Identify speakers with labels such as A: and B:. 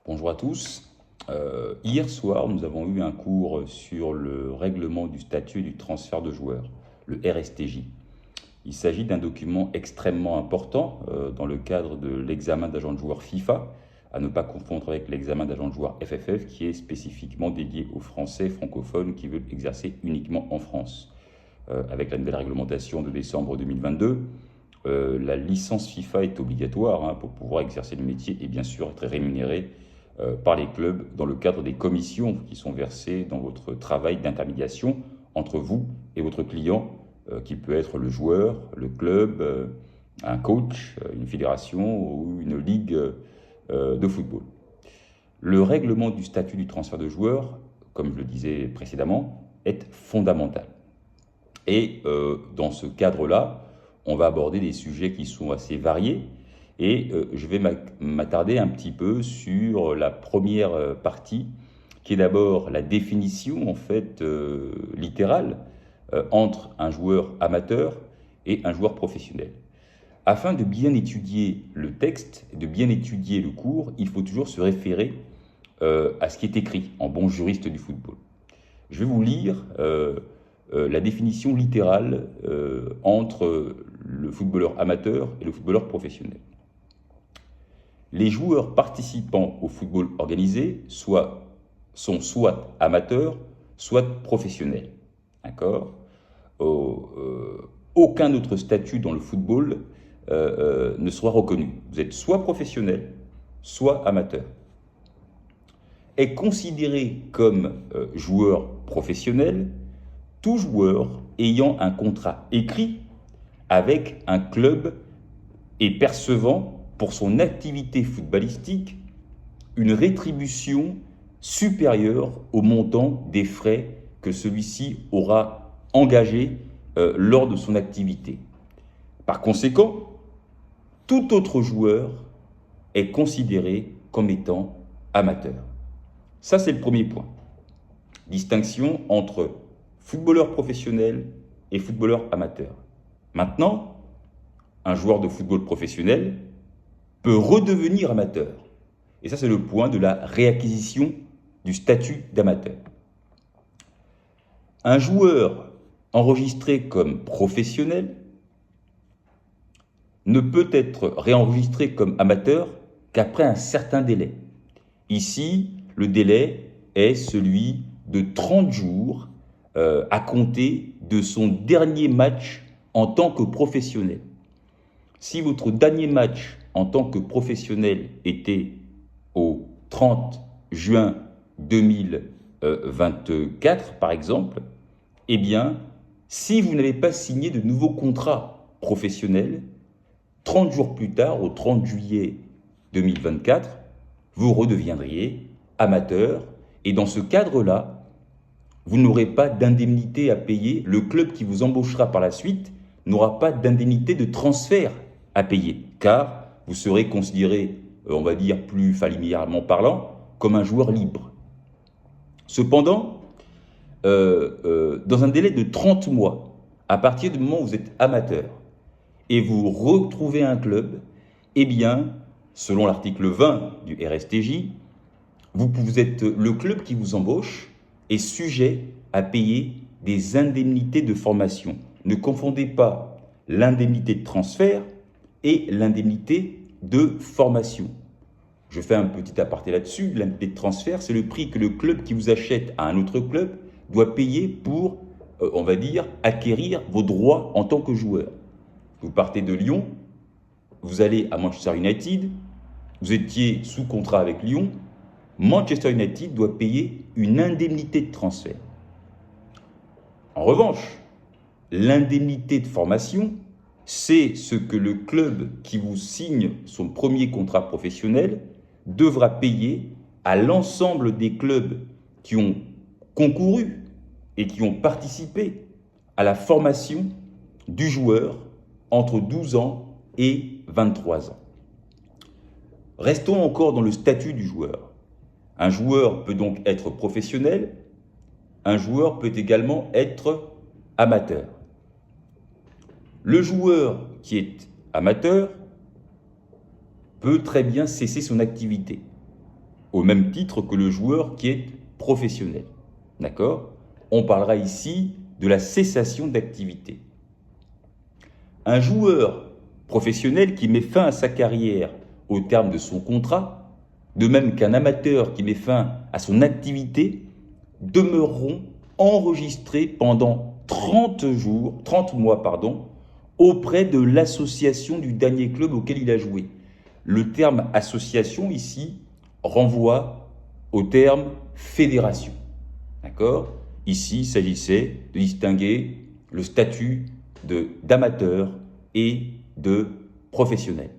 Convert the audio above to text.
A: Bonjour à tous. Hier soir, nous avons eu un cours sur le règlement du statut du transfert de joueurs, le RSTJ. Il s'agit d'un document extrêmement important dans le cadre de l'examen d'agent de joueur FIFA, à ne pas confondre avec l'examen d'agent de joueur FFF qui est spécifiquement dédié aux Français francophones qui veulent exercer uniquement en France. Avec la nouvelle réglementation de décembre 2022, la licence FIFA est obligatoire pour pouvoir exercer le métier et bien sûr être rémunéré par les clubs dans le cadre des commissions qui sont versées dans votre travail d'intermédiation entre vous et votre client, qui peut être le joueur, le club, un coach, une fédération ou une ligue de football. Le règlement du statut du transfert de joueurs, comme je le disais précédemment, est fondamental. Et dans ce cadre-là, on va aborder des sujets qui sont assez variés. Et je vais m'attarder un petit peu sur la première partie, qui est d'abord la définition en fait littérale entre un joueur amateur et un joueur professionnel. Afin de bien étudier le texte, de bien étudier le cours, il faut toujours se référer à ce qui est écrit en bon juriste du football. Je vais vous lire la définition littérale entre le footballeur amateur et le footballeur professionnel. Les joueurs participant au football organisé sont soit amateurs, soit professionnels. D'accord ? Aucun autre statut dans le football ne sera reconnu. Vous êtes soit professionnel, soit amateur. Est considéré comme joueur professionnel tout joueur ayant un contrat écrit avec un club et percevant pour son activité footballistique une rétribution supérieure au montant des frais que celui-ci aura engagés lors de son activité. Par conséquent, tout autre joueur est considéré comme étant amateur. Ça, c'est le premier point. Distinction entre footballeur professionnel et footballeur amateur. Maintenant, un joueur de football professionnel peut redevenir amateur. Et ça, c'est le point de la réacquisition du statut d'amateur. Un joueur enregistré comme professionnel ne peut être réenregistré comme amateur qu'après un certain délai. Ici, le délai est celui de 30 jours à compter de son dernier match en tant que professionnel. Si votre dernier match en tant que professionnel était au 30 juin 2024, par exemple, eh bien, si vous n'avez pas signé de nouveau contrat professionnel, 30 jours plus tard, au 30 juillet 2024, vous redeviendriez amateur. Et dans ce cadre-là, vous n'aurez pas d'indemnité à payer. Le club qui vous embauchera par la suite n'aura pas d'indemnité de transfert à payer, car vous serez considéré, on va dire plus familièrement parlant, comme un joueur libre. Cependant, dans un délai de 30 mois, à partir du moment où vous êtes amateur et vous retrouvez un club, eh bien, selon l'article 20 du RSTJ, vous êtes le club qui vous embauche est sujet à payer des indemnités de formation. Ne confondez pas l'indemnité de transfert et l'indemnité de formation. Je fais un petit aparté là-dessus. L'indemnité de transfert, c'est le prix que le club qui vous achète à un autre club doit payer pour, on va dire, acquérir vos droits en tant que joueur. Vous partez de Lyon, vous allez à Manchester United, vous étiez sous contrat avec Lyon, Manchester United doit payer une indemnité de transfert. En revanche, l'indemnité de formation, c'est ce que le club qui vous signe son premier contrat professionnel devra payer à l'ensemble des clubs qui ont concouru et qui ont participé à la formation du joueur entre 12 ans et 23 ans. Restons encore dans le statut du joueur. Un joueur peut donc être professionnel, un joueur peut également être amateur. Le joueur qui est amateur peut très bien cesser son activité au même titre que le joueur qui est professionnel. D'accord? On parlera ici de la cessation d'activité. Un joueur professionnel qui met fin à sa carrière au terme de son contrat, de même qu'un amateur qui met fin à son activité, demeureront enregistrés pendant 30 mois, auprès de l'association du dernier club auquel il a joué. Le terme association ici renvoie au terme fédération. D'accord? Ici, il s'agissait de distinguer le statut d'amateur et de professionnel.